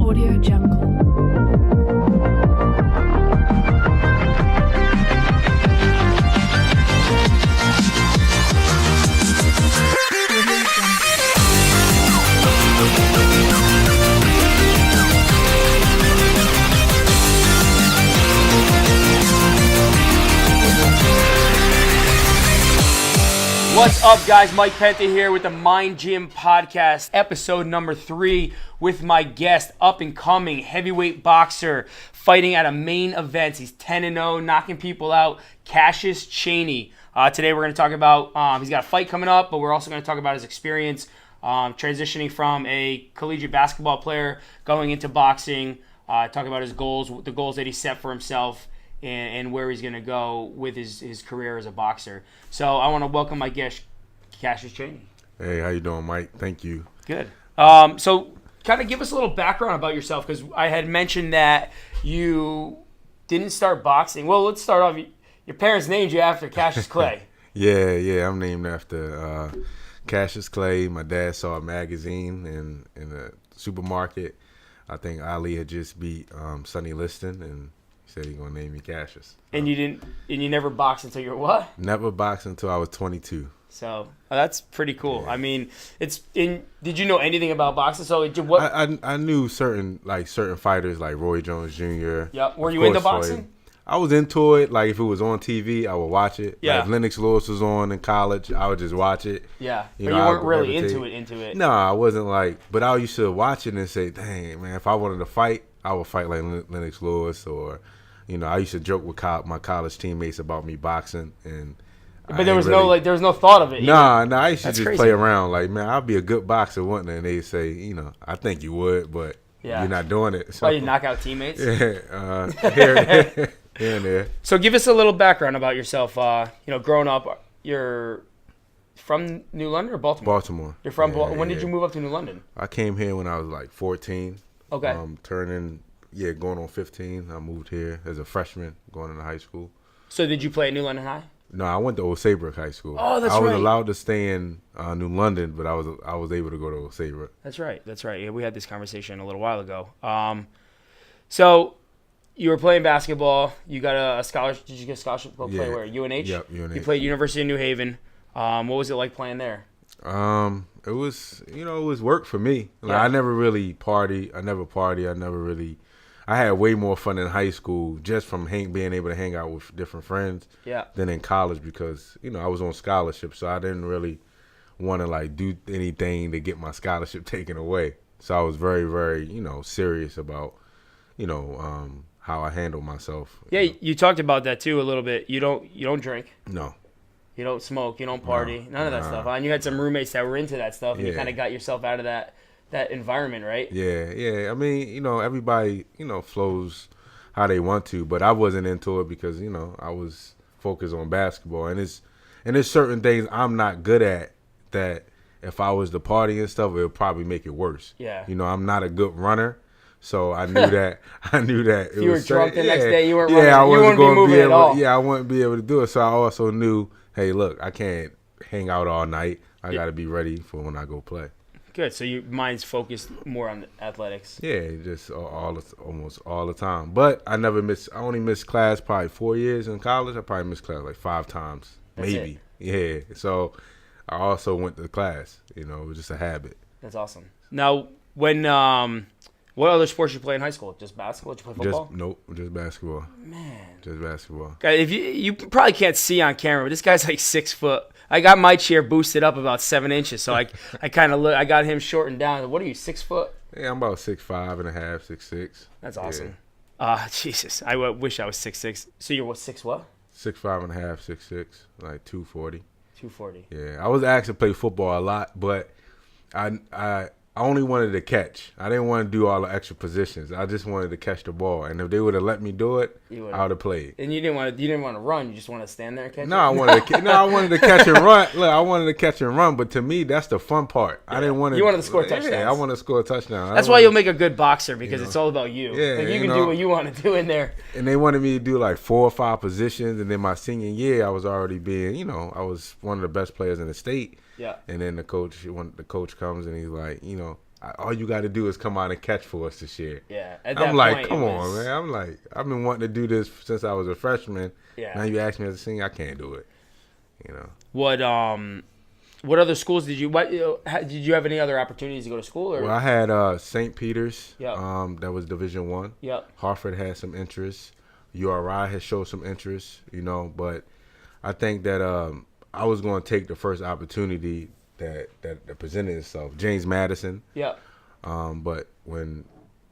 Audio Jungle. What's up, guys? Mike Penta here with the Mind Gym Podcast, episode number 3, with my guest, up-and-coming heavyweight boxer, fighting at a main event. He's 10-0, knocking people out, Cassius Chaney. Today we're going to talk about, he's got a fight coming up, but we're also going to talk about his experience transitioning from a collegiate basketball player going into boxing, talk about his goals, the goals that he set for himself, and where he's going to go with his career as a boxer. So I want to welcome my guest, Cassius Chaney. Hey, how you doing, Mike? Thank you. Good. So kind of give us a little background about yourself, because I had mentioned that you didn't start boxing. Well, let's start off. Your parents named you after Cassius Clay. Yeah, I'm named after Cassius Clay. My dad saw a magazine in the supermarket. I think Ali had just beat Sonny Liston, and said he's gonna name me Cassius. And you never boxed until you were what? Never boxed until I was 22. So that's pretty cool. Yeah. I mean, did you know anything about boxing? So what? I knew certain fighters like Roy Jones Jr. Yeah. Were you into boxing? I was into it. Like if it was on TV, I would watch it. Yeah. Like if Lennox Lewis was on in college, I would just watch it. Yeah. But you weren't really into it. No, I wasn't like. But I used to watch it and say, "Dang, man, if I wanted to fight, I would fight like Lennox Lewis." Or, I used to joke with my college teammates about me boxing, but there was no thought of it. Nah, I used to just crazy. play around. Like, man, I'll be a good boxer, wouldn't I? And they say, I think you would, but you're not doing it. So you knock out teammates. Yeah, here and there. So give us a little background about yourself. Growing up, you're from New London or Baltimore? Baltimore. You're from yeah, When did you move up to New London? I came here when I was like 14. Okay. Going on 15. I moved here as a freshman going into high school. So did you play at New London High? No, I went to Old Saybrook High School. Oh, that's right. I was allowed to stay in New London, but I was able to go to Old Saybrook. That's right. Yeah, we had this conversation a little while ago. So you were playing basketball. You got a scholarship. Did you get a scholarship to play where? UNH? Yep, UNH. You played University of New Haven. What was it like playing there? It was work for me. Like, Yeah. I never really party. I never really. I had way more fun in high school just from being able to hang out with different friends than in college because, I was on scholarship, so I didn't really want to, do anything to get my scholarship taken away. So I was very, very, serious about, how I handle myself. Yeah, you talked about that, too, a little bit. You don't drink. No. You don't smoke. You don't party. None of that stuff. And you had some roommates that were into that stuff, and you kind of got yourself out of that environment, right? Yeah. I mean, everybody, flows how they want to, but I wasn't into it because, I was focused on basketball. And there's certain things I'm not good at that if I was to party and stuff, it would probably make it worse. Yeah. I'm not a good runner. So I knew that. If you were drunk the next day, you weren't running. I wasn't going to be moving at all. Yeah, I wouldn't be able to do it. So I also knew, hey, look, I can't hang out all night. I got to be ready for when I go play. Good. So your mind's focused more on athletics. Yeah, just almost all the time. But I only missed class probably 4 years in college. I probably missed class like 5 times, maybe. Yeah. So I also went to class. It was just a habit. That's awesome. Now, what other sports you play in high school? Just basketball? Did you play football? Just basketball. Man. Just basketball. If you probably can't see on camera, but this guy's like 6 foot. I got my chair boosted up about 7 inches, so I kind of I got him shortened down. What are you, 6 foot? Yeah, I'm about 6'5" and a half, 6'6". That's awesome. Jesus, I wish I was 6'6". So you're what, 6 what? 6'5" and a half, 6'6", like 240. 240. Yeah, I was asked to play football a lot, but I only wanted to catch. I didn't want to do all the extra positions. I just wanted to catch the ball. And if they would have let me do it, I would have played. And you didn't want to run. You just want to stand there and catch it? I wanted to catch and run. Look, I wanted to catch and run, but to me, that's the fun part. Yeah. I didn't want to. You wanted to score touchdowns. Yeah, I want to score a touchdown. That's why you'll make a good boxer because it's all about you. Yeah, you can do what you want to do in there. And they wanted me to do like 4 or 5 positions. And then my senior year, I was already being, I was one of the best players in the state. Yeah. And then the coach comes and he's like, all you got to do is come out and catch for us this year. Yeah, at that I'm like, point, come on, man. I'm like, I've been wanting to do this since I was a freshman. Yeah. Now you ask me as a senior, I can't do it. What other schools did you? Did you have any other opportunities to go to school? Or? Well, I had St. Peter's. Yep. That was Division I. Yep. Hartford had some interest. URI has showed some interest. But I think that I was going to take the first opportunity that presented itself. James Madison. Yep. But when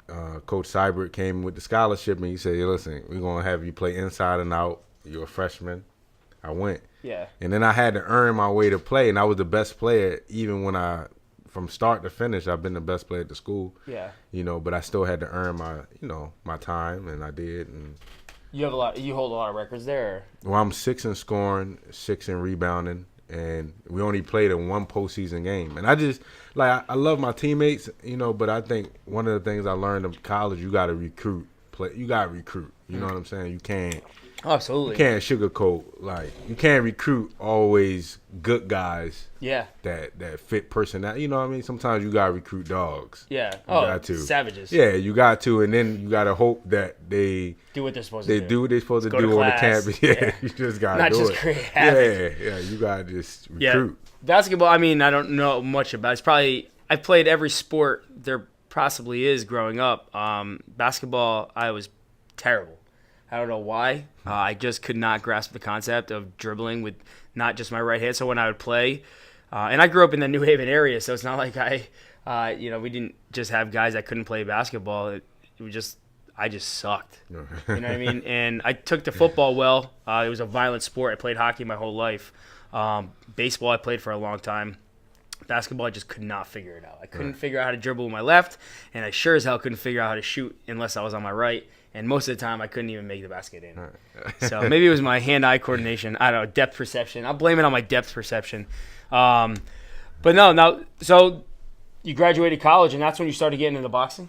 Coach Seibert came with the scholarship and he said, hey, listen, we're going to have you play inside and out. You're a freshman. I went. Yeah. And then I had to earn my way to play, and I was the best player even when from start to finish, I've been the best player at the school. Yeah. But I still had to earn my time, and I did. And you hold a lot of records there. Well, I'm 6 in scoring, 6 in rebounding, and we only played in one postseason game. And I just I love my teammates, but I think one of the things I learned in college, you got to recruit. You got to recruit. You know what I'm saying? You can't. Oh, absolutely. You can't sugarcoat. You can't recruit always good guys. Yeah. That fit personality. You know what I mean? Sometimes you gotta recruit dogs. Yeah. You got to. Savages. Yeah, you got to, and then you gotta hope that they do what they're supposed to do. They do what they're supposed to do on the campus. Yeah, you just gotta not do just it. create havoc. Yeah, you gotta just recruit. Yeah. Basketball. I mean, I don't know much about. It's probably I played every sport there possibly is growing up. Basketball, I was terrible. I don't know why. I just could not grasp the concept of dribbling with not just my right hand. So when I would play, and I grew up in the New Haven area, so it's not like we didn't just have guys that couldn't play basketball. It was just, I just sucked. You know what I mean? And I took to football well. It was a violent sport. I played hockey my whole life. Baseball I played for a long time. Basketball, I just could not figure it out. I couldn't figure out how to dribble with my left, and I sure as hell couldn't figure out how to shoot unless I was on my right. And most of the time, I couldn't even make the basket in. So maybe it was my hand-eye coordination. I don't know, depth perception. I'll blame it on my depth perception. But no, so you graduated college, and that's when you started getting into boxing?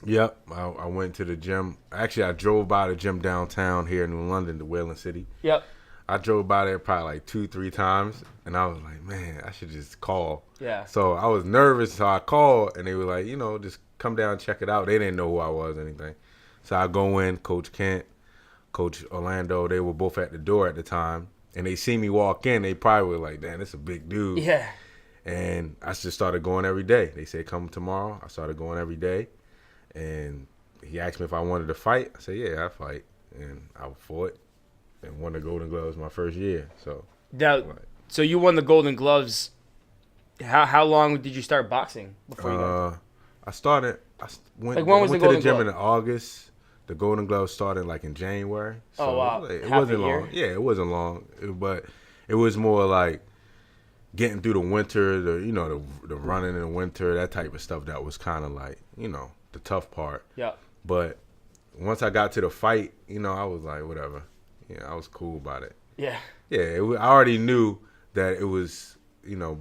Yep. I went to the gym. Actually, I drove by the gym downtown here in New London, the Wayland City. Yep. I drove by there probably 2-3 times, and I was like, man, I should just call. Yeah. So I was nervous, so I called, and they were like, just come down and check it out. They didn't know who I was or anything. So I go in, Coach Kent, Coach Orlando, they were both at the door at the time, and they see me walk in. They probably were like, damn, this is a big dude. Yeah. And I just started going every day. They said, come tomorrow. I started going every day, and he asked me if I wanted to fight. I said, yeah, I fight, and I fought and won the Golden Gloves my first year. So now, so you won the Golden Gloves. How long did you start boxing before you got? I went to the gym in August. The Golden Gloves started in January. So oh wow! It wasn't long. Yeah, it wasn't long, but it was more like getting through the winter, the running in the winter, that type of stuff. That was kind of the tough part. Yeah. But once I got to the fight, I was like, whatever. Yeah, I was cool about it. Yeah. Yeah, I already knew that it was.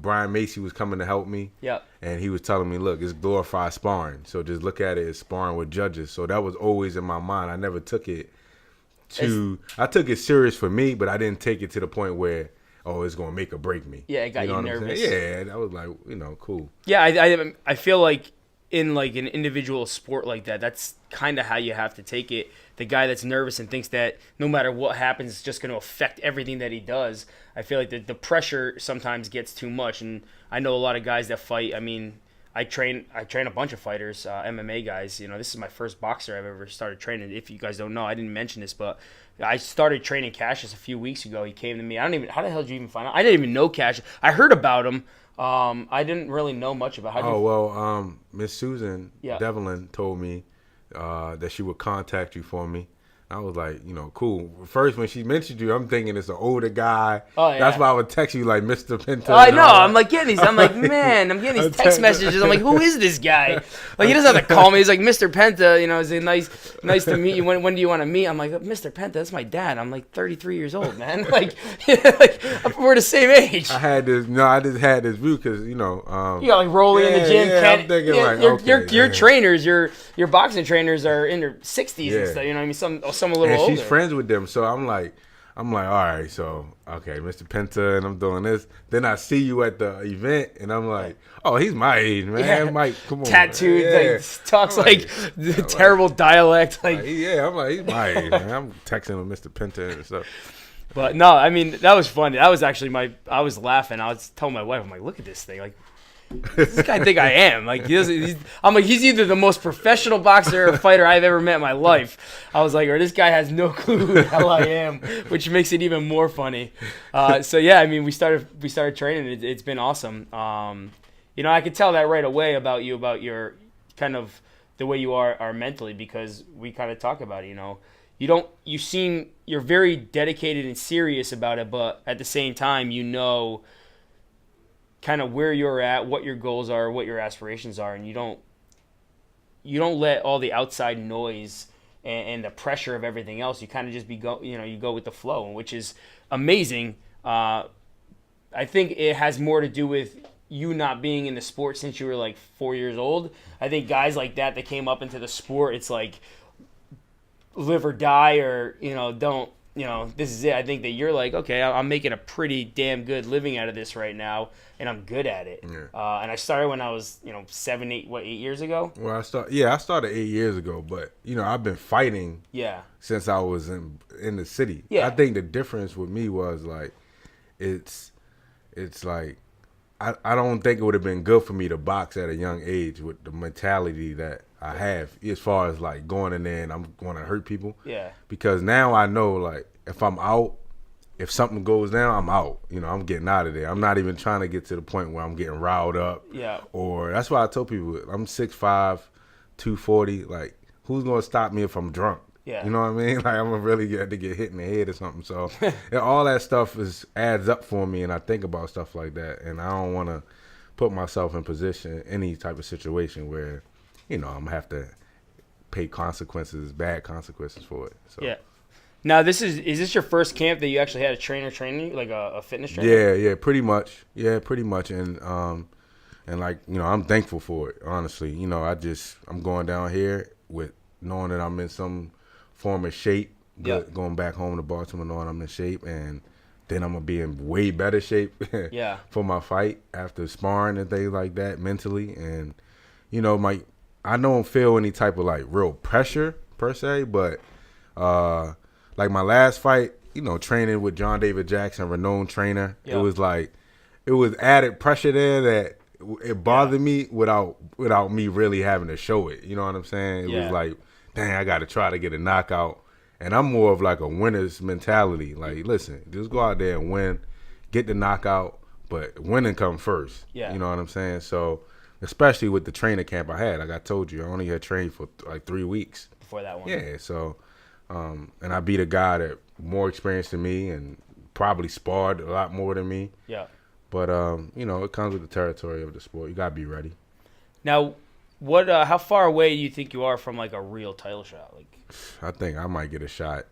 Brian Macy was coming to help me. Yep. And he was telling me, look, it's glorified sparring. So just look at it as sparring with judges. So that was always in my mind. I never took it I took it serious for me, but I didn't take it to the point where, it's going to make or break me. Yeah, it got you nervous. Yeah, that was cool. Yeah, I feel like in an individual sport like that, that's kind of how you have to take it. The guy that's nervous and thinks that no matter what happens, it's just going to affect everything that he does. I feel like the pressure sometimes gets too much. And I know a lot of guys that fight. I mean, I train a bunch of fighters, MMA guys. This is my first boxer I've ever started training. If you guys don't know, I didn't mention this, but I started training Cassius a few weeks ago. He came to me. How the hell did you even find out? I didn't even know Cassius. I heard about him. I didn't really know much about how. Miss Susan Devlin told me that she would contact you for me. I was like, cool. First, when she mentioned you, I'm thinking it's an older guy. Oh, yeah. That's why I would text you like Mr. Penta. I know. I'm getting these. I'm like, man, I'm getting these text messages. I'm like, who is this guy? He doesn't have to call me. He's like, Mr. Penta. It's nice to meet you. When do you want to meet? I'm like, Mr. Penta, that's my dad. I'm like 33 years old, man. We're the same age. I just had this view because you got Rolly in the gym. Yeah, I'm thinking your trainers, your boxing trainers are in their 60s and stuff. You know what I mean? Some a little older. And she's friends with them, so I'm like, I'm like, all right, so, okay, Mr. Penta, and I'm doing this. Then I see you at the event, and I'm like, oh, he's my age, man. Yeah. Mike, come on. Tattooed, Yeah. like, talks like terrible dialect. Like, yeah, I'm like, he's my age, man. I'm texting him Mr. Penta and stuff. But no, I mean, that was funny. That was actually I was laughing. I was telling my wife, I'm like, look at this thing. Like, this guy think I am. Like, I'm like, he's either the most professional boxer or fighter I've ever met in my life. I was like, or this guy has no clue who the hell I am, which makes it even more funny. So yeah, I mean, we started training. It's been awesome. You know, I could tell that right away about you, about your kind of the way you are mentally, because we kind of talk about it. You know, you're very dedicated and serious about it, but at the same time, you know, kind of where you're at, what your goals are, what your aspirations are, and you don't let all the outside noise and the pressure of everything else. You kind of just you go with the flow, which is amazing. I think it has more to do with you not being in the sport since you were like 4 years old. I think guys like that came up into the sport, it's like live or die, or this is it. I think that you're like, okay, I'm making a pretty damn good living out of this right now, and I'm good at it. Yeah. And I started when I was, 8 years ago? Well, I started 8 years ago, but, I've been fighting since I was in the city. Yeah. I think the difference with me was, like, it's like, I don't think it would have been good for me to box at a young age with the mentality that I have, as far as like going in there and I'm going to hurt people. Yeah. Because now I know, like, if I'm out, if something goes down, I'm out. I'm getting out of there. I'm not even trying to get to the point where I'm getting riled up. Yeah. Or that's why I tell people I'm 6'5", 240. Like, who's gonna stop me if I'm drunk? Yeah. You know what I mean? Like, I'm gonna really get hit in the head or something. So all that stuff adds up for me, and I think about stuff like that, and I don't want to put myself in any type of situation where, I'm gonna have to pay bad consequences for it. So. Yeah. Now, is this your first camp that you actually had a trainer training you, like a fitness trainer? Yeah, pretty much. Yeah, pretty much. And like, I'm thankful for it, honestly. I'm going down here with knowing that I'm in some form of shape, going back home to Baltimore knowing I'm in shape, and then I'm going to be in way better shape for my fight after sparring and things like that mentally. And, I don't feel any type of, like, real pressure per se, but like my last fight, training with John David Jackson, renowned trainer, it was added pressure there that it bothered me without me really having to show it. You know what I'm saying? It was like, dang, I got to try to get a knockout. And I'm more of like a winner's mentality. Like, listen, just go out there and win, get the knockout, but winning come first. Yeah. You know what I'm saying? So, especially with the trainer camp I had, like I told you, I only had trained for like 3 weeks. Before that one. Yeah, so, and I beat a guy that more experienced than me and probably sparred a lot more than me. Yeah. But, it comes with the territory of the sport. You got to be ready. Now, how far away do you think you are from like a real title shot? Like, I think I might get a shot.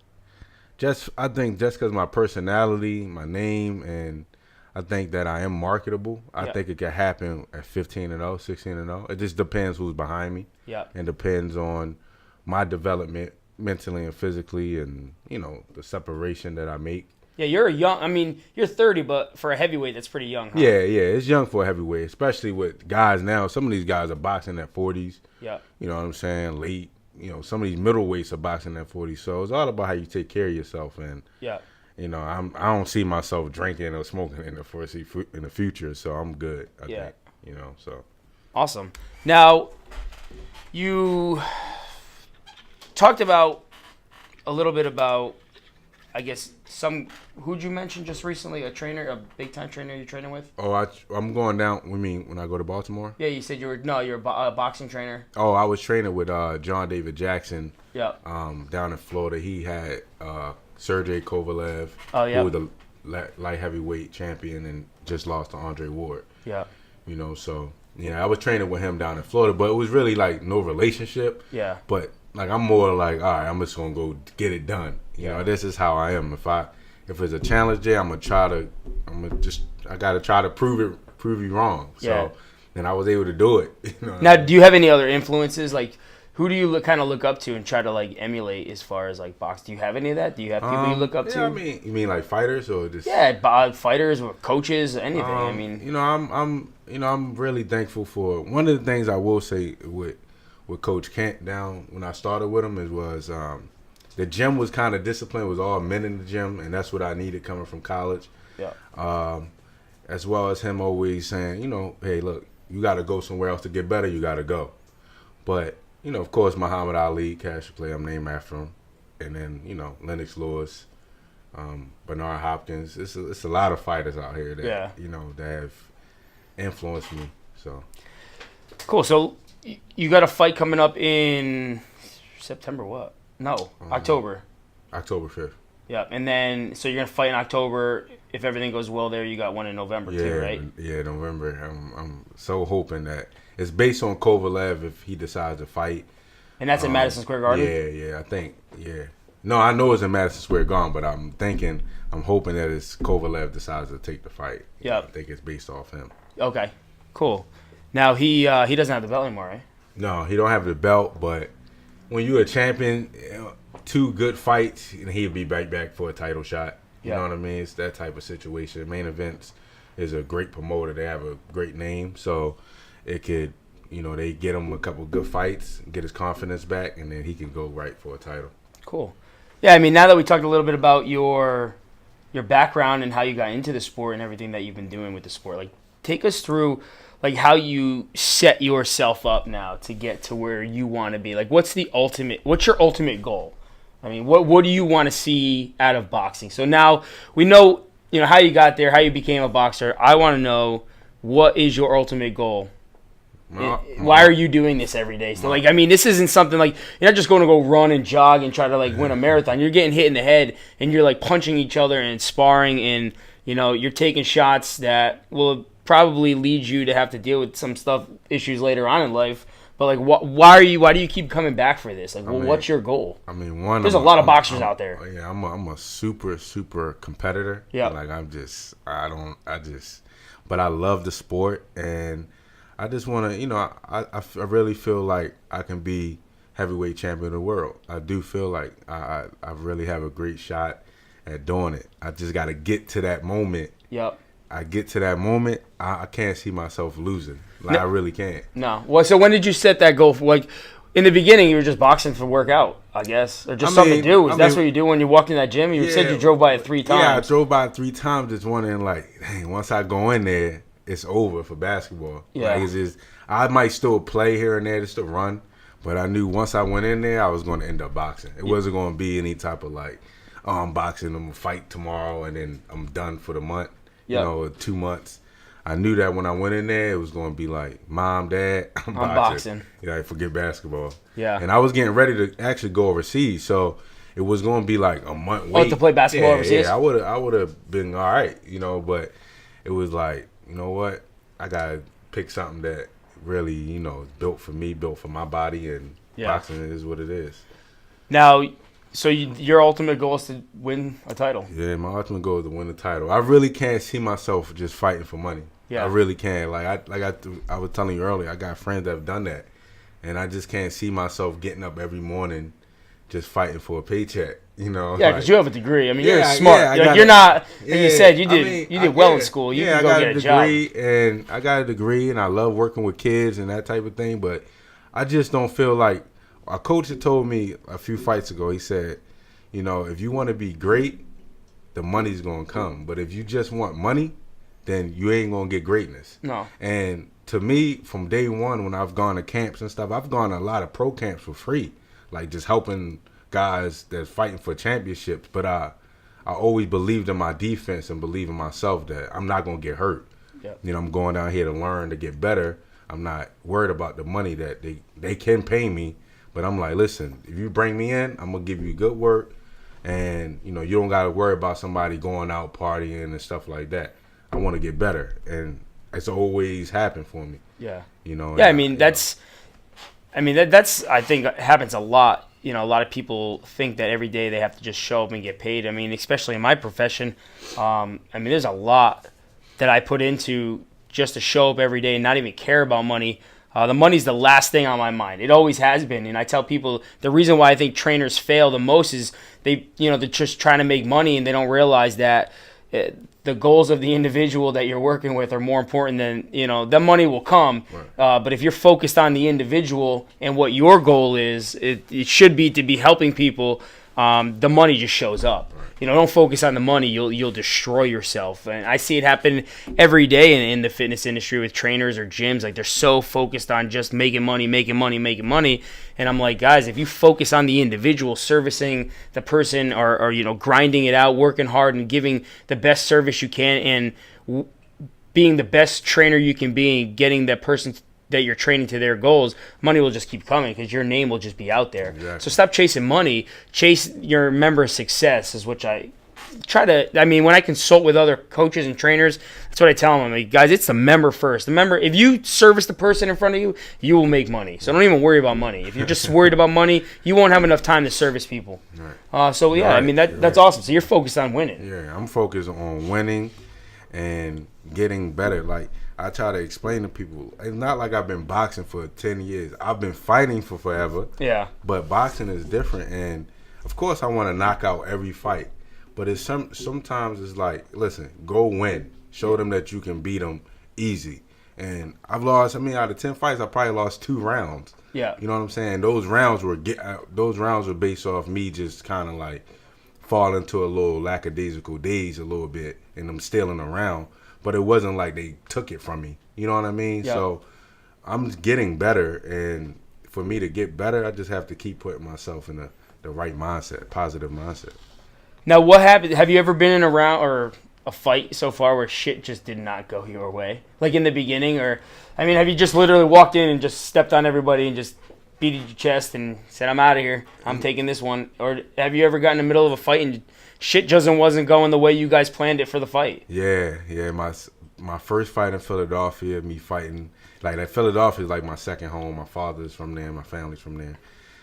I think just because my personality, my name, and I think that I am marketable. I think it can happen at 15-0, 16-0. It just depends who's behind me. Yeah. And depends on my development mentally and physically, and the separation that I make. Yeah, you're 30, but for a heavyweight, that's pretty young, huh? Yeah, it's young for a heavyweight, especially with guys now. Some of these guys are boxing at 40s. Yeah. You know what I'm saying? Late. Some of these middleweights are boxing at 40. So it's all about how you take care of yourself. And, I don't see myself drinking or smoking in the future, so I'm good, I think. So. Awesome. Now, you talked about a little bit about, I guess, who'd you mention just recently? A big time trainer you're training with? Oh, I'm going down. You mean when I go to Baltimore? Yeah, you said you're a boxing trainer. Oh, I was training with John David Jackson. Yeah. Down in Florida, he had Sergey Kovalev, who was the light heavyweight champion and just lost to Andre Ward. Yeah. So I was training with him down in Florida, but it was really like no relationship. Yeah. But like, I'm more like, all right, I'm just gonna go get it done. This is how I am. If it's a challenge there, I gotta try to prove you wrong. So, and I was able to do it. Now, do you have any other influences? Like, Who do you kind of look up to and try to like emulate as far as like box? Do you have any of that? Do you have people you look up to? I mean, you mean like fighters or just fighters or coaches, anything. I mean, I'm really thankful for one of the things I will say with Coach Kent down when I started with him was the gym was kind of disciplined. It was all men in the gym, and that's what I needed coming from college. Yeah. As well as him always saying, hey, look, you got to go somewhere else to get better. You got to go, but. Of course, Muhammad Ali, Cash Play, I'm named after him. And then, Lennox Lewis, Bernard Hopkins. It's a lot of fighters out here that, that have influenced me. So cool. So you got a fight coming up in September what? No, October. October 5th. Yeah, and then, so you're going to fight in October. If everything goes well there, you got one in November too, right? Yeah, November. I'm so hoping that it's based on Kovalev if he decides to fight. And that's in Madison Square Garden? Yeah, I think, yeah. No, I know it's in Madison Square Garden, but I'm hoping that it's Kovalev decides to take the fight. Yeah. I think it's based off him. Okay, cool. Now, he doesn't have the belt anymore, right? No, he don't have the belt, but when you're a champion, 2 good fights, and he'll be back for a title shot. You know what I mean? It's that type of situation. Main Events is a great promoter. They have a great name, so it could, they get him a couple good fights, get his confidence back, and then he can go right for a title. Cool. Yeah, I mean, now that we talked a little bit about your background and how you got into the sport and everything that you've been doing with the sport, like, take us through, like, how you set yourself up now to get to where you want to be. Like, what's your ultimate goal? I mean, what do you want to see out of boxing? So now we know, how you got there, how you became a boxer. I want to know, what is your ultimate goal? Why are you doing this every day? So, like, I mean, this isn't something like, you're not just going to go run and jog and try to, like, win a marathon. You're getting hit in the head, and you're, like, punching each other and sparring, and, you're taking shots that will probably lead you to have to deal with some issues later on in life. But, like, why do you keep coming back for this? Like, what's your goal? I mean, there's a lot of boxers out there. Yeah, I'm a super, super competitor. Yeah. Like, but I love the sport, and I just want to, I really feel like I can be heavyweight champion of the world. I do feel like I really have a great shot at doing it. I just got to get to that moment. Yep. I get to that moment, I can't see myself losing. Like, I really can't. No. Well, so when did you set that goal? Like, in the beginning, you were just boxing for workout, I guess, or just something to do. That's what you do when you walked in that gym? You said you drove by it 3 times. Yeah, I drove by it 3 times, just wondering, like, dang, once I go in there, it's over for basketball. Yeah. Like, I might still play here and there just to run, but I knew once I went in there, I was going to end up boxing. It wasn't going to be any type of, like, I'm boxing, I'm going to fight tomorrow, and then I'm done for the month, 2 months. I knew that when I went in there, it was going to be like, Mom, Dad, I'm boxing. Forget basketball. Yeah. And I was getting ready to actually go overseas, so it was going to be like a month wait. To play basketball overseas? Yeah, I would have been all right, but it was like, you know what? I got to pick something that really, is built for me, built for my body, and boxing is what it is. Now, so your ultimate goal is to win a title? Yeah, my ultimate goal is to win a title. I really can't see myself just fighting for money. Yeah. I really can't. I was telling you earlier, I got friends that have done that, and I just can't see myself getting up every morning just fighting for a paycheck. Yeah, because you have a degree. I mean, you're smart. You're not. Like you said, you did well in school. You can go get a job. I got a degree, and I love working with kids and that type of thing. But I just don't feel like. A coach had told me a few fights ago. He said, if you want to be great, the money's gonna come. But if you just want money, then you ain't gonna get greatness. No. And to me, from day one, when I've gone to camps and stuff, I've gone to a lot of pro camps for free, like just helping guys that's fighting for championships. But I always believed in my defense and believe in myself that I'm not gonna get hurt. Yep. I'm going down here to learn to get better. I'm not worried about the money that they can pay me. But I'm like, listen, if you bring me in, I'm going to give you good work. And, you don't got to worry about somebody going out partying and stuff like that. I want to get better. And it's always happened for me. Yeah. Yeah, I mean, that's I think happens a lot. A lot of people think that every day they have to just show up and get paid. I mean, especially in my profession, there's a lot that I put into just to show up every day and not even care about money. The money's the last thing on my mind. It always has been. And I tell people the reason why I think trainers fail the most is they're just trying to make money and they don't realize that the goals of the individual that you're working with are more important than, the money will come. Right. But if you're focused on the individual and what your goal is, it should be to be helping people. The money just shows up. Right. Don't focus on the money. You'll destroy yourself. And I see it happen every day in the fitness industry with trainers or gyms. Like, they're so focused on just making money. And I'm like, guys, if you focus on the individual, servicing the person or grinding it out, working hard and giving the best service you can and being the best trainer you can be and getting that person that you're training to their goals, money will just keep coming because your name will just be out there. Exactly. So stop chasing money. Chase your member success is what I try to. When I consult with other coaches and trainers, that's what I tell them. I'm like, guys, it's the member first. The member, if you service the person in front of you, you will make money. So don't even worry about money. If you're just worried about money, you won't have enough time to service people. Right. That's awesome. So you're focused on winning. Yeah, I'm focused on winning and getting better. Like, I try to explain to people, it's not like I've been boxing for 10 years. I've been fighting for forever. Yeah. But boxing is different. And, of course, I want to knock out every fight. But it's sometimes it's like, listen, go win. Show them that you can beat them easy. And I've lost, out of 10 fights, I probably lost 2 rounds. Yeah. You know what I'm saying? Those rounds were based off me just kind of like fall into a little lackadaisical daze a little bit and them stealing around. But it wasn't like they took it from me. You know what I mean? Yeah. So I'm getting better. And for me to get better, I just have to keep putting myself in the right mindset, positive mindset. Now, what happened? Have you ever been in a round or a fight so far where shit just did not go your way? Like in the beginning? Or, have you just literally walked in and just stepped on everybody and just beat your chest and said, I'm out of here. I'm taking this one. Or have you ever gotten in the middle of a fight and shit just wasn't going the way you guys planned it for the fight? Yeah. My first fight in Philadelphia, me fighting, like that Philadelphia is like my second home. My father's from there, my family's from there.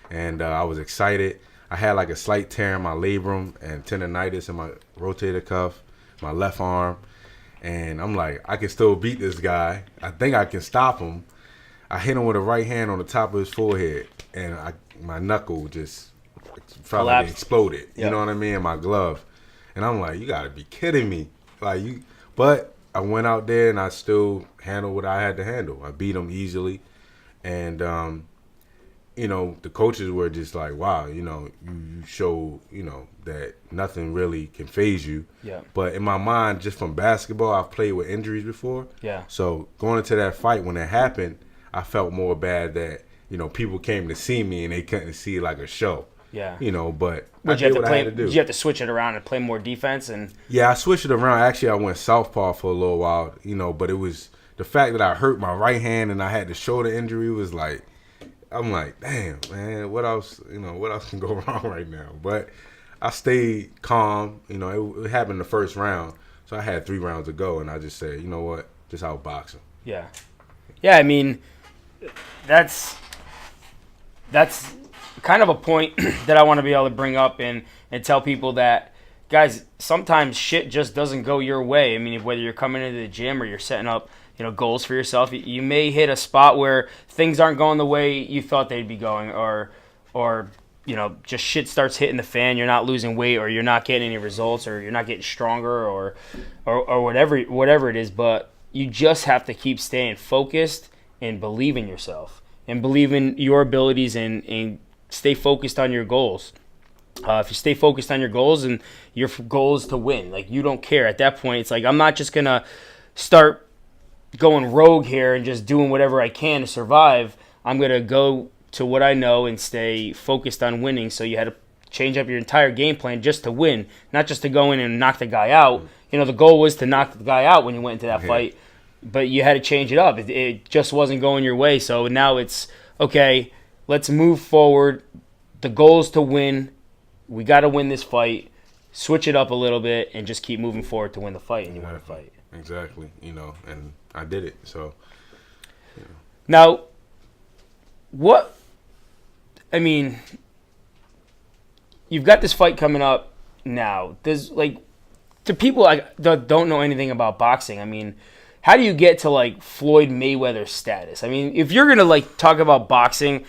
And I was excited. I had like a slight tear in my labrum and tendonitis in my rotator cuff, my left arm. And I'm like, I can still beat this guy. I think I can stop him. I hit him with a right hand on the top of his forehead. And my knuckle just felt like it exploded. Yep. You know what I mean? In my glove. And I'm like, you got to be kidding me. But I went out there and I still handled what I had to handle. I beat him easily. And, the coaches were just like, wow, you show, that nothing really can phase you. Yeah. But in my mind, just from basketball, I've played with injuries before. Yeah. So going into that fight, when it happened, I felt more bad that, people came to see me and they couldn't see like a show. Yeah. But I did what I had to do. Did you have to switch it around and play more defense? Yeah, I switched it around. Actually, I went southpaw for a little while, but it was the fact that I hurt my right hand and I had the shoulder injury was like, I'm like, damn, man, what else can go wrong right now? But I stayed calm. It happened the first round, so I had 3 rounds to go, and I just said, you know what, just outbox him. Yeah. Yeah, that's kind of a point that I want to be able to bring up and tell people that, guys, sometimes shit just doesn't go your way. Whether you're coming into the gym or you're setting up, goals for yourself, you may hit a spot where things aren't going the way you thought they'd be going, or just shit starts hitting the fan. You're not losing weight, or you're not getting any results, or you're not getting stronger, or whatever it is. But you just have to keep staying focused and believe in yourself and believe in your abilities and stay focused on your goals. If you stay focused on your goals and your goal is to win, like, you don't care at that point. It's like, I'm not just gonna start going rogue here and just doing whatever I can to survive. I'm gonna go to what I know and stay focused on winning. So you had to change up your entire game plan just to win, not just to go in and knock the guy out. The goal was to knock the guy out when you went into that fight, but you had to change it up. It just wasn't going your way. So now it's, okay, let's move forward. The goal is to win. We got to win this fight. Switch it up a little bit and just keep moving forward to win the fight, and you win the fight. Exactly. And I did it. So, Now, you've got this fight coming up now. There's to people that don't know anything about boxing, how do you get to like Floyd Mayweather status? I mean, if you're gonna like talk about boxing,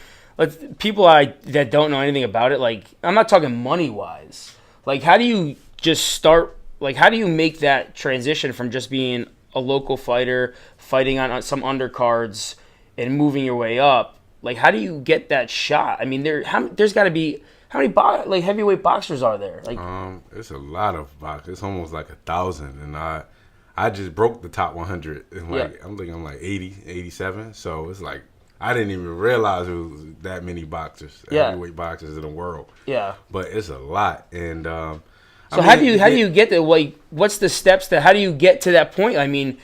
people that don't know anything about it, like I'm not talking money wise. Like, how do you just start? Like, how do you make that transition from just being a local fighter, fighting on some undercards, and moving your way up? Like, how do you get that shot? I mean, there's got to be how many heavyweight boxers are there? Like, it's a lot of boxers. It's almost like 1,000, and I just broke the top 100. And I'm like 80, 87. So it's like I didn't even realize it was that many boxers, heavyweight boxers in the world. Yeah, but it's a lot, and so how do you get there? Like, what's the steps how do you get to that point? I mean,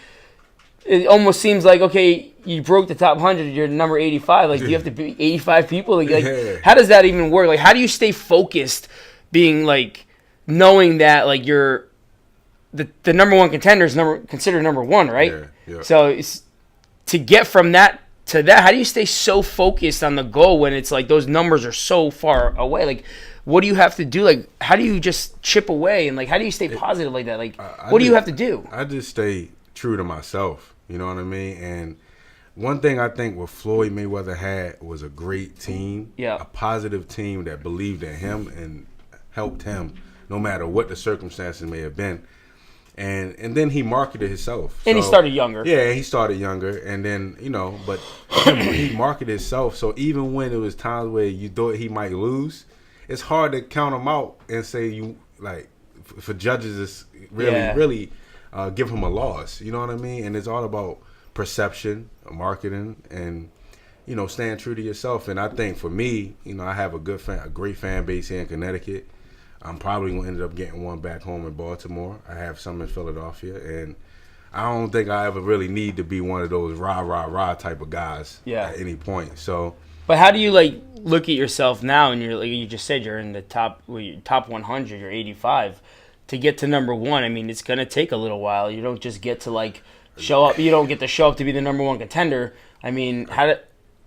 it almost seems like, okay, you broke the top 100, you're number 85. Like, do you have to beat 85 people? Like, how does that even work? Like, how do you stay focused, being like, knowing that like you're the number one contender is considered number one, right? Yeah. So to get from that to that, how do you stay so focused on the goal when it's like those numbers are so far away? Like, what do you have to do? Like, how do you just chip away? And, like, how do you stay positive like that? Like, what do you have to do? I just stay true to myself. You know what I mean? And one thing I think what Floyd Mayweather had was a great team. Yeah. A positive team that believed in him and helped him no matter what the circumstances may have been. And then he marketed himself. And he started younger. Yeah, he started younger. And then, but he marketed himself. So even when it was times where you thought he might lose, it's hard to count him out and say for judges to really give him a loss. You know what I mean? And it's all about perception, marketing, and staying true to yourself. And I think for me, I have a great fan base here in Connecticut. I'm probably gonna end up getting one back home in Baltimore. I have some in Philadelphia, and I don't think I ever really need to be one of those rah type of guys at any point. So. But how do you look at yourself now, and you're like you just said you're in the top 100, you're 85, to get to number one? I mean, it's gonna take a little while. You don't just get to show up. You don't get to show up to be the number one contender. I mean,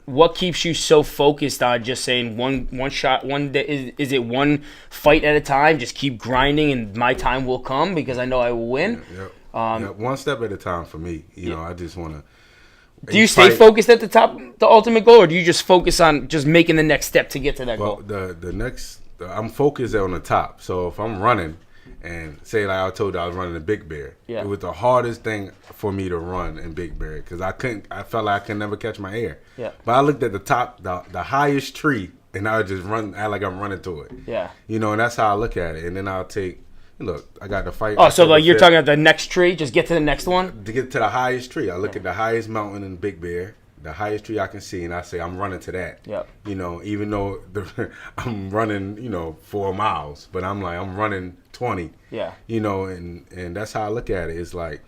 what keeps you so focused on just saying one shot, one day? Is it one fight at a time? Just keep grinding, and my time will come because I know I will win. One step at a time for me. I just want to. Do you stay focused at the top, the ultimate goal, or do you just focus on just making the next step to get to that goal? I'm focused on the top. So if I'm running, and say like I told you I was running in Big Bear, it was the hardest thing for me to run in Big Bear because I felt like I could never catch my air. Yeah. But I looked at the top, the highest tree, and I would just act like I'm running to it. Yeah. And that's how I look at it. And then I'll take. Look, I got to fight. Oh, so you're talking about the next tree? Just get to the next one? To get to the highest tree. I look at the highest mountain in Big Bear, the highest tree I can see, and I say, I'm running to that. Yeah. Even though I'm running, 4 miles, but I'm running 20. Yeah. And that's how I look at it. It's like,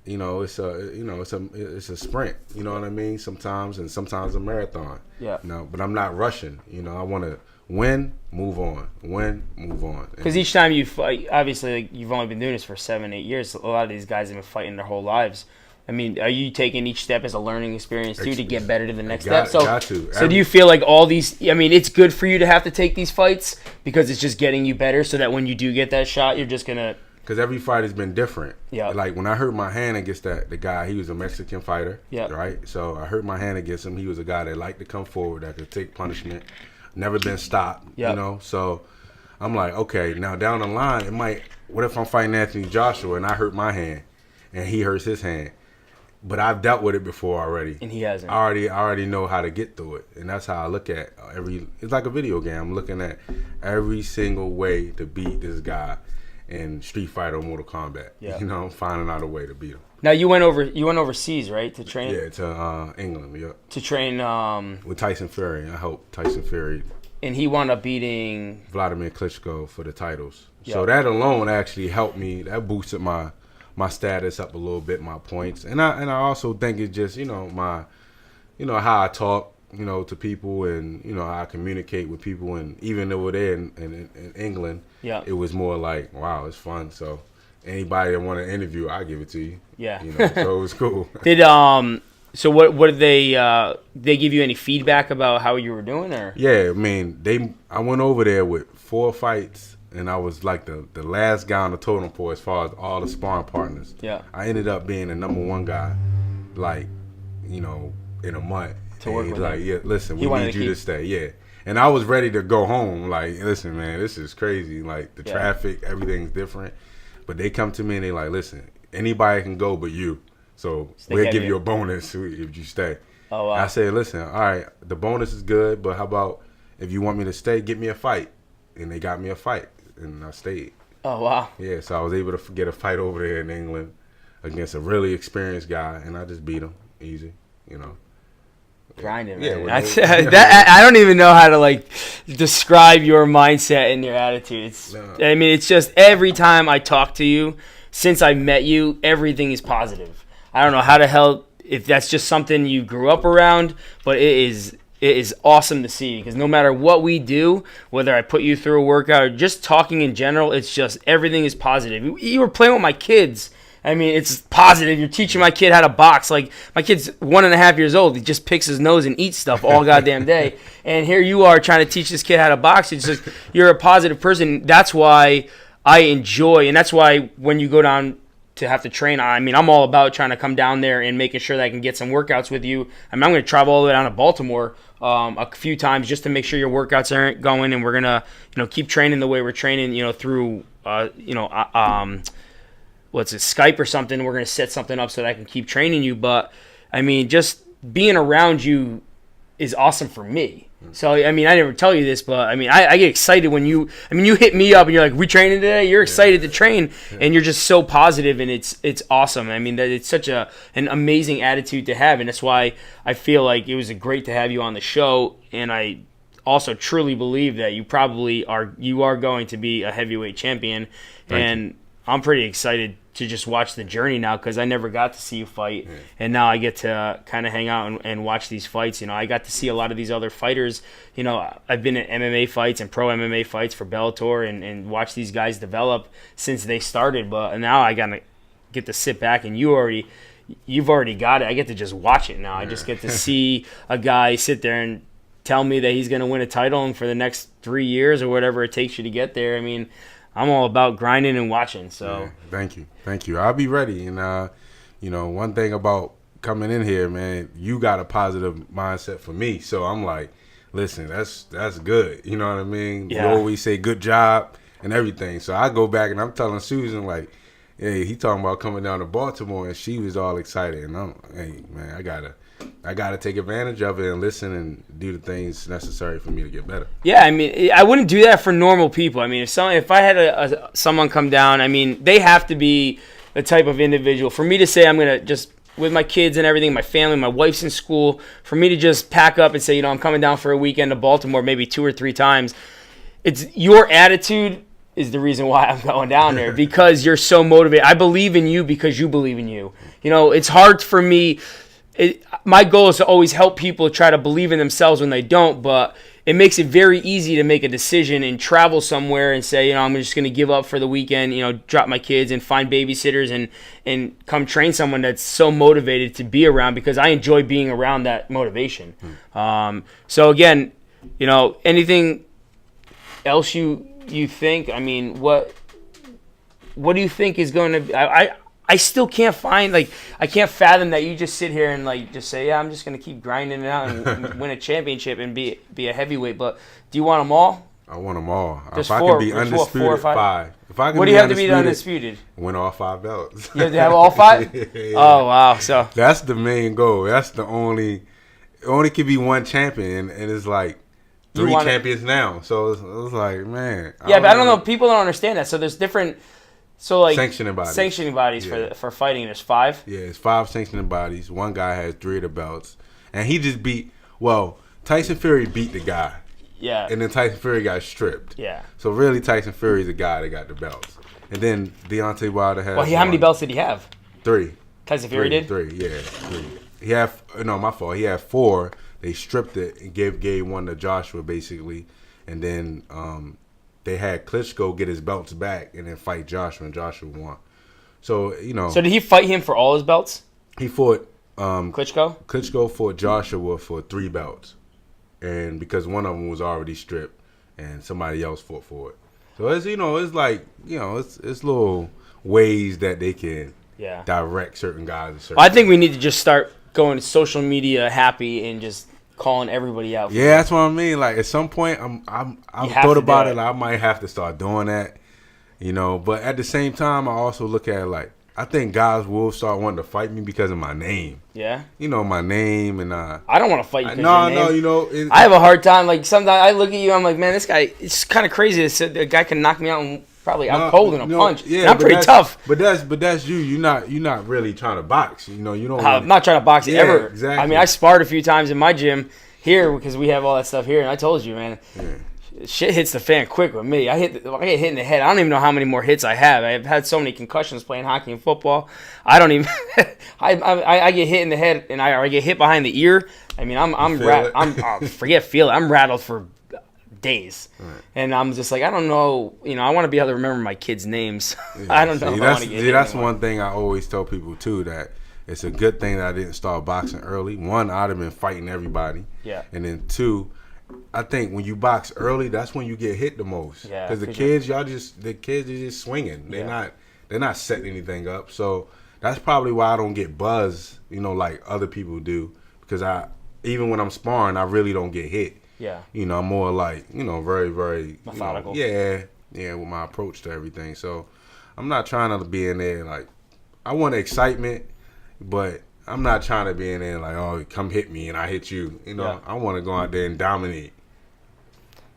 it's a sprint. You know what I mean? Sometimes a marathon. Yeah. But I'm not rushing. I want to win, move on. Win, move on. Because each time you fight, obviously, you've only been doing this for 7-8 years. A lot of these guys have been fighting their whole lives. I mean, are you taking each step as a learning experience too to get better to the next step? Got to. So do you feel like all these? I mean, it's good for you to have to take these fights because it's just getting you better, so that when you do get that shot, you're just gonna. Because every fight has been different. Yeah. Like when I hurt my hand against the guy, he was a Mexican fighter. Yeah. Right. So I hurt my hand against him. He was a guy that liked to come forward, that could take punishment, never been stopped. Yeah. So I'm like, okay, now down the line, it might. What if I'm fighting Anthony Joshua and I hurt my hand, and he hurts his hand? But I've dealt with it before already. And he hasn't. I already know how to get through it. And that's how I look at it's like a video game. I'm looking at every single way to beat this guy in Street Fighter or Mortal Kombat. Yeah. I'm finding out a way to beat him. Now you went overseas, right? To train? Yeah, to England, yeah. To train with Tyson Fury. I helped Tyson Fury. And he wound up beating Vladimir Klitschko for the titles. Yeah. So that alone actually helped me. That boosted my status up a little bit, my points, and I also think it's just my how I talk to people, and how I communicate with people, and even over there in England, it was more like, wow, it's fun. So anybody that want to interview, I give it to you. Yeah. So it was cool. So what did they give you any feedback about how you were doing, or? Yeah, I mean I went over there with 4 fights and I was like the last guy on the totem pole as far as all the sparring partners. Yeah. I ended up being the number one guy, like, in a month. To work and with like, him. yeah, listen, we need you to stay. Yeah. And I was ready to go home. Like, listen, man, this is crazy. Like, the traffic, everything's different. But they come to me and they like, listen, anybody can go but you. So we'll give you a bonus if you stay. Oh, wow. I say, listen, all right, the bonus is good, but how about if you want me to stay, get me a fight. And they got me a fight, and I stayed. Oh, wow. Yeah, so I was able to get a fight over there in England against a really experienced guy, and I just beat him easy, Grinding, man. Yeah, I don't even know how to like describe your mindset and your attitude. I mean, it's just every time I talk to you, since I met you, everything is positive. I don't know how to hell if that's just something you grew up around, but it is awesome to see because no matter what we do, whether I put you through a workout or just talking in general, it's just everything is positive. You were playing with my kids. I mean, it's positive. You're teaching my kid how to box. Like, my kid's 1.5 years old. He just picks his nose and eats stuff all goddamn day. And here you are trying to teach this kid how to box. It's just, you're a positive person. That's why I enjoy, and that's why when you go down to have to train, I mean, I'm all about trying to come down there and making sure that I can get some workouts with you. I mean, I'm going to travel all the way down to Baltimore a few times just to make sure your workouts aren't going, and we're going to, keep training the way we're training, through, what's it, Skype or something. We're going to set something up so that I can keep training you. But, I mean, just being around you is awesome for me. So, I mean, I never tell you this, but, I mean, I get excited when you hit me up and you're like, we training today? You're excited to train, and you're just so positive, and it's awesome. I mean, that it's such an amazing attitude to have, and that's why I feel like it was great to have you on the show, and I also truly believe that you are going to be a heavyweight champion, and I'm pretty excited to just watch the journey now because I never got to see you fight, and now I get to kind of hang out and watch these fights. I got to see a lot of these other fighters. I've been at MMA fights and pro MMA fights for Bellator and watch these guys develop since they started, but now I gotta get to sit back and you've already got it. I get to just watch it now. I just get to see a guy sit there and tell me that he's going to win a title and for the next 3 years or whatever it takes you to get there. I mean, I'm all about grinding and watching. So thank you. I'll be ready. And one thing about coming in here, man, you got a positive mindset for me. So I'm like, listen, that's good. You know what I mean? Yeah. You always say good job and everything. So I go back and I'm telling Susan like, hey, he talking about coming down to Baltimore, and she was all excited. And hey man, I gotta take advantage of it and listen and do the things necessary for me to get better. Yeah, I mean, I wouldn't do that for normal people. I mean, if I had someone come down, I mean, they have to be the type of individual. For me to say I'm going to just, with my kids and everything, my family, my wife's in school, for me to just pack up and say, I'm coming down for a weekend to Baltimore maybe 2 or 3 times, it's your attitude is the reason why I'm going down there because you're so motivated. I believe in you because you believe in you. It's hard for me. My goal is to always help people try to believe in themselves when they don't, but it makes it very easy to make a decision and travel somewhere and say, I'm just going to give up for the weekend, drop my kids and find babysitters and come train someone that's so motivated to be around because I enjoy being around that motivation. So again, anything else you think? I mean, what do you think is going to be? I still can't find, I can't fathom that you just sit here and, just say, yeah, I'm just going to keep grinding it out and win a championship and be a heavyweight. But do you want them all? I want them all. Just if I can be undisputed, 4 or 5? If I can what do you have to be undisputed? Win all 5 belts. You have to have all 5? Yeah. Oh, wow. So that's the main goal. That's the only could be one champion, and it's like 3 champions now. So it's like, man. Yeah, but I don't know. People don't understand that. So there's different... So sanctioning bodies for fighting. There's 5. Yeah, it's 5 sanctioning bodies. One guy has 3 of the belts, and he just beat. Well, Tyson Fury beat the guy. Yeah. And then Tyson Fury got stripped. Yeah. So really, Tyson Fury's the guy that got the belts, and then Deontay Wilder has. Well, how many belts did he have? 3. Tyson Fury did 3. Yeah, 3. He had my fault. He had 4. They stripped it and gave one to Joshua basically, and then they had Klitschko get his belts back and then fight Joshua, and Joshua won. So, So did he fight him for all his belts? He fought Klitschko? Klitschko fought Joshua for 3 belts. And because one of them was already stripped and somebody else fought for it. So it's it's like it's little ways that they can direct certain guys. To certain I think we need to just start going to social media happy and just calling everybody out. Yeah, that's what I mean. Like at some point, I've thought about it. I might have to start doing that. But at the same time, I also look at it like I think guys will start wanting to fight me because of my name. Yeah. My name and I don't want to fight you. No. I have a hard time. Like sometimes I look at you, I'm like, man, this guy. It's kind of crazy. A guy can knock me out and probably I'm cold in a punch. Yeah, I'm pretty tough. But that's you. You're not really trying to box. You don't. I'm not trying to box ever. Exactly. I mean, I sparred a few times in my gym here because we have all that stuff here, and I told you, man. Yeah. Shit hits the fan quick with me. I get hit in the head. I don't even know how many more hits I have. I've had so many concussions playing hockey and football. I don't even. I get hit in the head and I get hit behind the ear. I mean, feel it. I'm rattled for days, right. And I'm just like I don't know. I want to be able to remember my kids' names. Yeah, I don't know. That's one thing I always tell people too, that it's a good thing that I didn't start boxing early. One, I'd have been fighting everybody. Yeah. And then two, I think when you box early, that's when you get hit the most. Yeah. Because the kids are just swinging. They're not setting anything up. So that's probably why I don't get buzzed, like other people do. Because even when I'm sparring, I really don't get hit. Yeah. I'm more like, very, very methodical. Yeah, with my approach to everything. So I'm not trying to be in there like I want excitement, but I'm not trying to be in there like, oh, come hit me and I hit you. I want to go out there and dominate.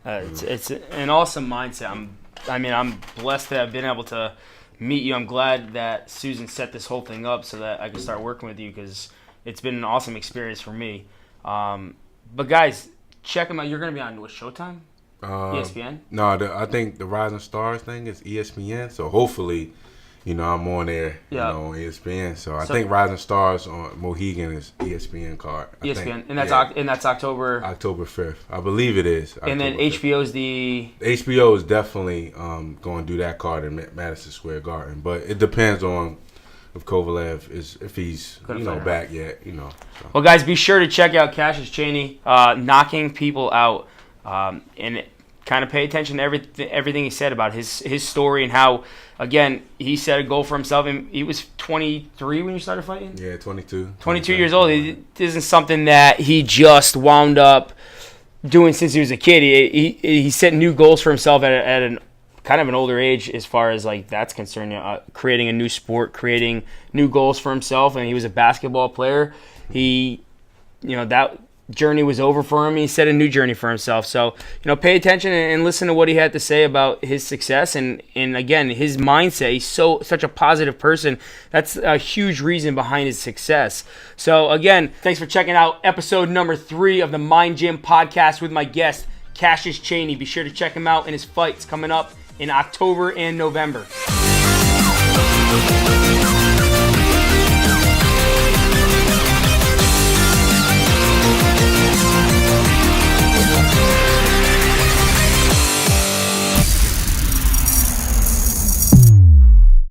It's an awesome mindset. I'm blessed that I've been able to meet you. I'm glad that Susan set this whole thing up so that I can start working with you because it's been an awesome experience for me. But guys, check them out. You're going to be on Showtime? ESPN? No, I think the Rising Stars thing is ESPN. So hopefully, I'm on there, on ESPN. So I think Rising Stars on Mohegan is ESPN card. ESPN, and that's October. October 5th, I believe it is. And then HBO is HBO is definitely going to do that card in Madison Square Garden, but it depends on if Kovalev if he's back yet. So. Well, guys, be sure to check out Cassius Chaney knocking people out, and kind of pay attention to everything he said about his story and how, again, he set a goal for himself. And he was 23 when you started fighting? Yeah, 22. 22 years old. This isn't something that he just wound up doing since he was a kid. He set new goals for himself at an kind of an older age as far as like that's concerned. Creating a new sport, creating new goals for himself. And he was a basketball player. That journey was over for him. He set a new journey for himself. So, pay attention and listen to what he had to say about his success and again, his mindset. He's such a positive person. That's a huge reason behind his success. So, again, thanks for checking out episode number 3 of the Mind Gym podcast with my guest, Cassius Chaney. Be sure to check him out in his fights coming up in October and November.